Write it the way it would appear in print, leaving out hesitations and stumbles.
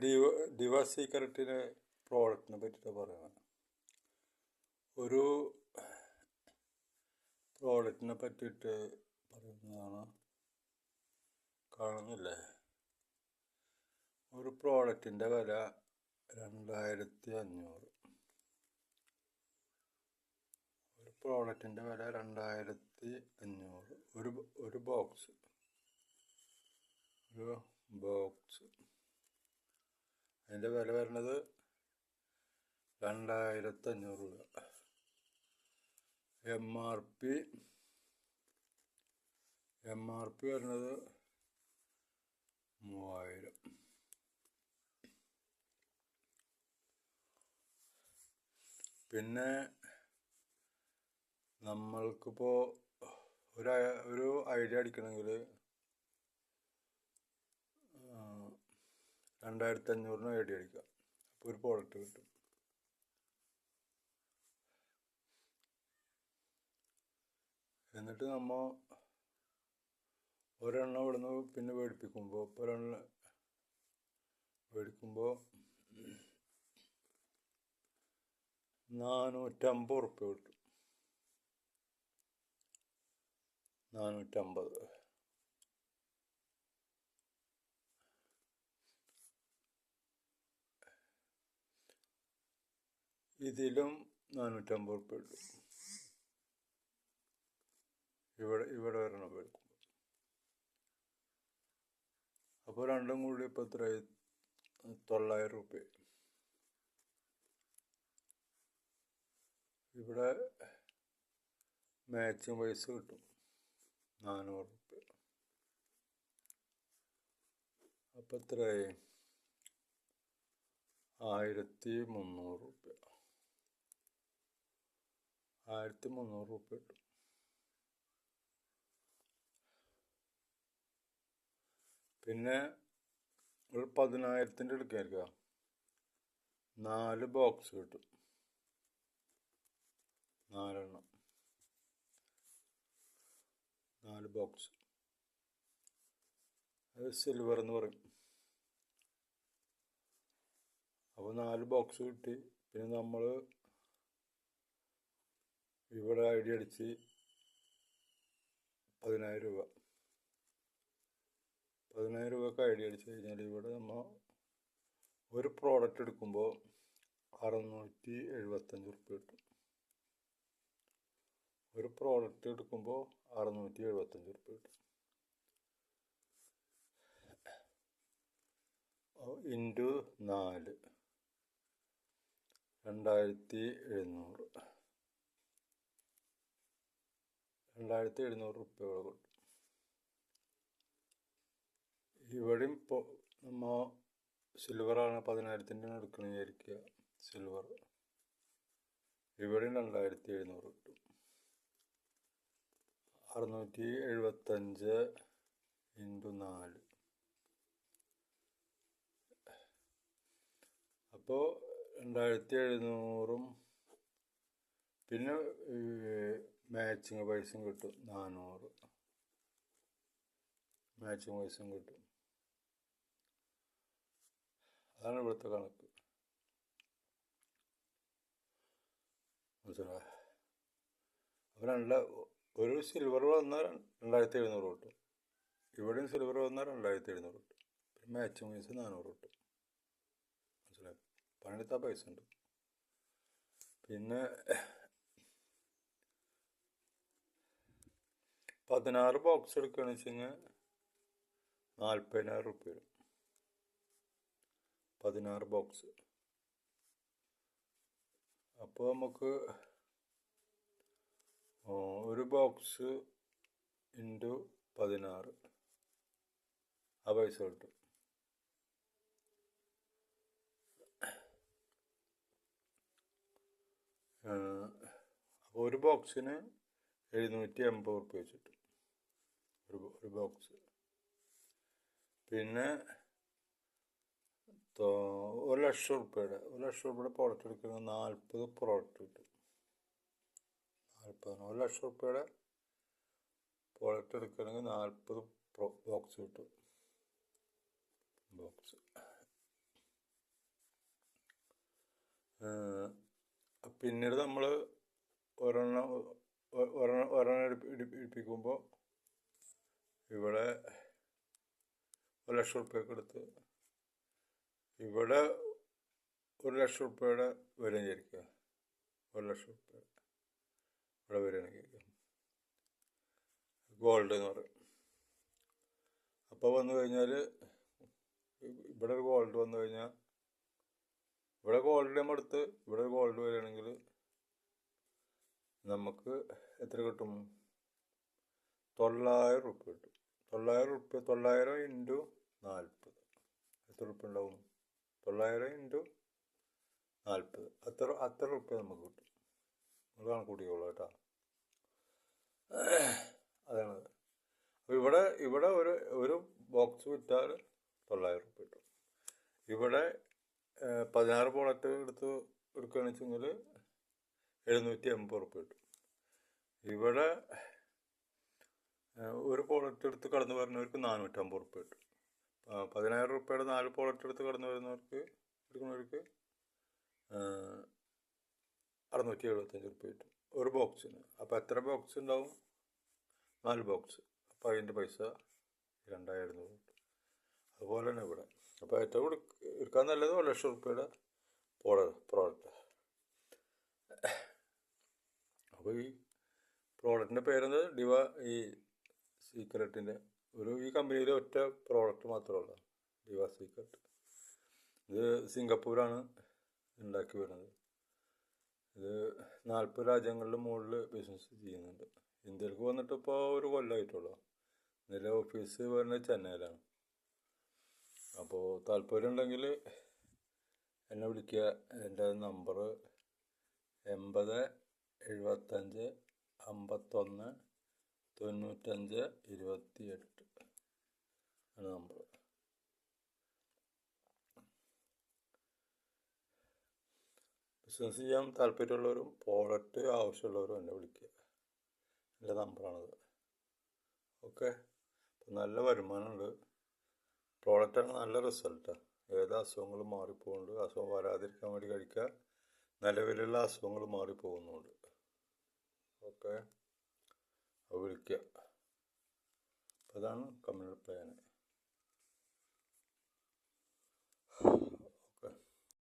ഡിവ ഡിവ സീക്രട്ടിൻ്റെ പ്രോഡക്റ്റിനെ പറ്റിയിട്ട് പറയുന്നത്. ഒരു പ്രോഡക്റ്റിനെ പറ്റിയിട്ട് പറയുന്നതാണ്. കാണുന്നില്ലേ? ഒരു പ്രോഡക്റ്റിൻ്റെ വില 2500. ഒരു പ്രോഡക്റ്റിൻ്റെ വില 2500. ഒരു ബോക്സ് അതിൻ്റെ വില വരുന്നത് 2500 രൂപ. എം ആർ പി വരുന്നത് 3000. പിന്നെ നമ്മൾക്കിപ്പോൾ ഒരു ഐഡിയ അടിക്കണമെങ്കിൽ 2500 ഐഡിയ അടിക്കാം. അപ്പോൾ ഒരു പ്രോഡക്റ്റ് കിട്ടും. എന്നിട്ട് നമ്മൾ ഒരെണ്ണം ഇവിടുന്ന് പിന്നെ മേടിപ്പിക്കുമ്പോൾ ഒരെണ്ണം മേടിക്കുമ്പോൾ 450 ഉറുപ്പ്യ കിട്ടും. 450. ഇതിലും 450 ഉറുപ്പ്യ കിട്ടും. ഇവിടെ ഒരെണ്ണം മേടിക്കുമ്പോൾ. അപ്പോൾ രണ്ടും കൂടി ഇപ്പോൾ എത്ര? 900 രൂപ. ഇവിടെ മാച്ചിങ് പൈസ കിട്ടും 400 രൂപ. അപ്പം എത്രയായി? 1300 രൂപ. 1300 രൂപ കിട്ടും. പിന്നെ ഒരു 10,000 എടുക്കുക. 4 ബോക്സ് കിട്ടും. 4 ബോക്സ്. അത് സിൽവർ എന്ന് പറയും. അപ്പോൾ 4 ബോക്സ് കിട്ടി. പിന്നെ നമ്മൾ ഇവിടെ ഐഡിയ അടിച്ച് 10,000 രൂപ. 10,000 രൂപക്ക് ഐഡിയ അടിച്ച് കഴിഞ്ഞാൽ ഇവിടെ നമ്മൾ ഒരു പ്രോഡക്റ്റ് എടുക്കുമ്പോൾ 675 ഉറുപ്പ്യ കിട്ടും. ഒരു പ്രോഡക്റ്റ് എടുക്കുമ്പോൾ 675 ഉറുപ്പ്യ കിട്ടും. ഇൻറ്റു 4 2700. 2700 ഉറുപ്പ്യ കിട്ടും. ഇവിടെയും ഇപ്പോൾ നമ്മൾ സിൽവറാണ് 10,000 എടുക്കണമെന്ന് വിചാരിക്കുക. സിൽവർ ഇവിടെയും 2700 കിട്ടും. 675 ഇൻറ്റു 4. അപ്പോൾ 2700. പിന്നെ മാച്ചിങ് പൈസയും കിട്ടും 400. മാച്ചിങ് പൈസയും കിട്ടും. അതാണ് ഇവിടുത്തെ കണക്ക്. മനസ്സിലായോ? അപ്പോൾ ഒരു സിൽവർ വന്നാൽ 2700 കിട്ടും. ഇവിടെയും സിൽവർ വന്നാൽ 2700 കിട്ടും. പിന്നെ മാച്ചിങ് പൈസ 400 കിട്ടും. മനസ്സിലായോ? പണിയെടുത്താൽ പൈസ ഉണ്ട്. പിന്നെ 16 ബോക്സ് എടുക്കുകയാണെന്ന് വെച്ച് കഴിഞ്ഞാൽ 40,000 രൂപ വരും. 16 ബോക്സ്. അപ്പോൾ നമുക്ക് ഒരു ബോക്സ് ഇൻറ്റു 16 ആ പൈസ കിട്ടും. അപ്പോൾ ഒരു ബോക്സിന് 780 ഉറുപ്പ്യ വെച്ചിട്ട് ഒരു ബോക്സ്. പിന്നെ 1,00,000 ഉറുപ്പ്യയുടെ പ്രോഡക്റ്റ് എടുക്കുന്നത് 40 പ്രോഡക്റ്റ് കിട്ടും. 1,00,000 ഉറുപ്പ്യയുടെ പ്രോഡക്റ്റ് എടുക്കുകയാണെങ്കിൽ 40 ബോക്സ് കിട്ടും. ബോക്സ്. പിന്നീട് നമ്മൾ ഒരെണ്ണം ഇടിപ്പിക്കുമ്പോൾ ഇവിടെ 1,00,000 റുപ്യക്ക് എടുത്ത് ഇവിടെ 1,00,000 റുപ്യയുടെ വരും വിചാരിക്കുക. 1,00,000 റുപ്യ ഇവിടെ വരികയാണെങ്കിൽ ഗോൾഡ് എന്ന് പറയും. അപ്പോൾ വന്നു കഴിഞ്ഞാൽ ഇവിടെ ഒരു ഗോൾഡ് വന്നു കഴിഞ്ഞാൽ ഇവിടെ ഗോൾഡ് നമ്മൾ എടുത്ത് ഇവിടെ ഒരു ഗോൾഡ് വരികയാണെങ്കിൽ നമുക്ക് എത്ര കിട്ടും? 900 റുപ്യ കിട്ടും. 900 ഇൻറ്റു 40 എത്ര റുപ്യ ഉണ്ടാവും? 900 ഇൻറ്റു 40 അത്ര റുപ്യ നമുക്ക് കിട്ടും. നമ്മൾ കണക്കൂട്ടിക്കോളൂ കേട്ടോ. അതാണ്. അപ്പോൾ ഇവിടെ ഒരു ബോക്സ് വിറ്റാൽ 900 റുപ്യ കിട്ടും. ഇവിടെ 16 പ്രോഡക്റ്റ് എടുക്കുകയാണെന്ന് വെച്ചെങ്കിൽ 780 റുപ്യ കിട്ടും. ഇവിടെ ഒരു പ്രോഡക്റ്റ് എടുത്ത് കടന്നു വരുന്നവർക്ക് 450 റുപ്യ കിട്ടും. 10,000 റുപ്യയുടെ 4 പ്രോഡക്റ്റ് എടുത്ത് കടന്നു എടുക്കുന്നവർക്ക് 675 റുപ്യ കിട്ടും ഒരു ബോക്സിന്. അപ്പോൾ എത്ര ബോക്സ് ഉണ്ടാവും? 4 ബോക്സ്. അപ്പോൾ അതിൻ്റെ പൈസ 2,200 കിട്ടും. അതുപോലെ തന്നെ ഇവിടെ. അപ്പോൾ ഏറ്റവും എടുക്കാൻ നല്ലത് 1,00,000 റുപ്യയുടെ പ്രോഡക്റ്റ്. അപ്പോൾ ഈ പ്രോഡക്റ്റിൻ്റെ പേരെന്ത്? ഈ സീക്രട്ടിൻ്റെ ഈ കമ്പനിയിലെ ഒറ്റ പ്രോഡക്റ്റ് മാത്രമേ ഉള്ളൂ, ഡിവ സീക്രട്ട്. ഇത് സിംഗപ്പൂരാണ് ഉണ്ടാക്കി വരുന്നത്. ഇത് 40 രാജ്യങ്ങളുടെ മുകളിൽ ബിസിനസ് ചെയ്യുന്നുണ്ട്. ഇന്ത്യയിലേക്ക് വന്നിട്ട് ഇപ്പോൾ ഒരു കൊല്ലമായിട്ടുള്ളൂ. ഇതിൻ്റെ ഓഫീസ് വരുന്നത് ചെന്നൈയിലാണ്. അപ്പോൾ താല്പര്യം ഉണ്ടെങ്കിൽ എന്നെ വിളിക്കുക. എൻ്റെ നമ്പർ 80 75 51 95 28 ആണ് നമ്പർ. ബിസിനസ് ചെയ്യാൻ താല്പര്യമുള്ളവരും പ്രോഡക്റ്റ് ആവശ്യമുള്ളവരും എന്നെ വിളിക്കുക. എൻ്റെ നമ്പറാണത്. ഓക്കെ. അപ്പം നല്ല വരുമാനമുണ്ട്. പ്രോഡക്റ്റാണ് നല്ല റിസൾട്ടാണ്. ഏത് അസുഖങ്ങളും മാറിപ്പോകുന്നുണ്ട്. അസുഖം വരാതിരിക്കാൻ വേണ്ടി കഴിക്കുക. നിലവിലുള്ള അസുഖങ്ങൾ മാറിപ്പോകുന്നുണ്ട്. ഓക്കെ. വിളിക്കുക. അപ്പോൾ അതാണ് കമ്പനിയുടെ പ്ലാന്.